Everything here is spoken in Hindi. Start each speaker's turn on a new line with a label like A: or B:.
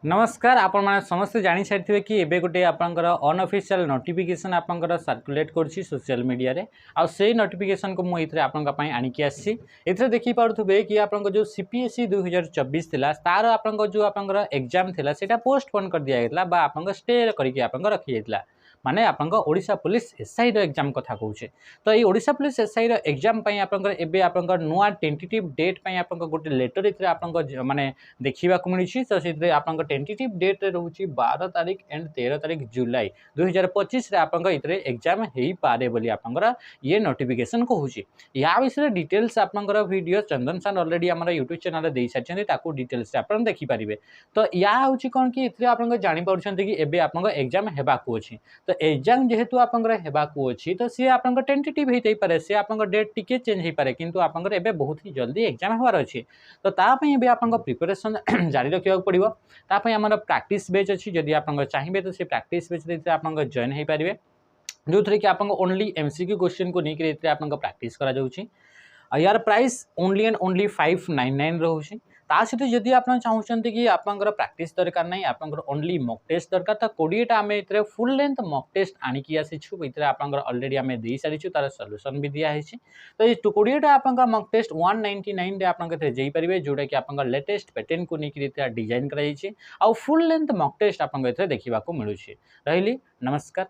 A: नमस्कार आपण मैंने समस्ते जानी सारी कि एबे गोटे आपंकर अनऑफिशियल नोटिफिकेशन आपंकर सर्कुलेट करछि सोशल मीडिया रे आ से नोटिफिकेशन को मुझे आपंका पई आनिकी आसी एथरे देखि पारुथबे कि आपंक जो सीपीएसई 2024 थिला तार आपंक जो आपंकर एग्जाम थिला सेटा पोस्टपोन कर दिया गेतला बा आपंक स्टे करके आपंक रखि गेतला माने आपंक ओडिशा पुलिस एसआई रो एग्जाम कथा कहूचे। तो ये ओडिशा पुलिस एसआई रो एग्जाम पई आपंकर एबे आपंकर नुआ टेंटेटिव डेट पई आपंक गोटे लेटर इथरे आपंक माने देखिबा को मिलछि। तो से आपंक टेंटेटिव डेट रोचे 12 तारीख एंड 13 तारीख जुलाई 2025 रे आपंक इतरे एग्जाम हेई पारे बोली आपंकर ये नोटिफिकेशन कहूची। या विषय डिटेल्स आपंकर वीडियो चंदन सान ऑलरेडी हमर यूट्यूब चैनल रे देई सारछन ताकू डिटेल्स आपन देखि परिबे। तो या होची कोन कि इतरे आपंक जानि परछन कि एबे आपंक एग्जाम हेबा को अछि। तो एग्जाम जेहेतु आपंकर हेबा को अछि तो सी आपंक टेंटेटिव हेतै पारे से आपंक डेट टिके चेंज हेई पारे किंतु आपंकर एबे बहुत ही जल्दी एग्जाम हेबार अछि। तो ता पई एबे आपंक प्रिपरेशन जारी रखिया पड़िबो। तापई आमर प्रैक्टिस बेच अच्छी जदि आप चाहिए तो से प्रैक्टिस बेच आप जॉइन हो पारे जो थी कि आप ओनली एमसीक्यू क्वेश्चन को लेकर आप प्रैक्टिस करा यार प्राइस ओनली एंड ओनली 599 रोचे। ता सहित जदि आप चाहते कि आपंकर प्रैक्टिस दरकार नहीं आपंकर ओनली मॉक टेस्ट दरकार तो 20टा आम a full length mock test आनिकी आसीचु ये आपंकर ऑलरेडी आम दे सारी तार सॉल्यूशन भी दिया है। तो ये 20टा आपंकर मॉक टेस्ट 199 आप जाइए जोटा कि आप लेटेस्ट पैटर्न को लेकर डिजाइन कर फुल लेंथ मॉक टेस्ट आप देखा मिलूँ। रही नमस्कार।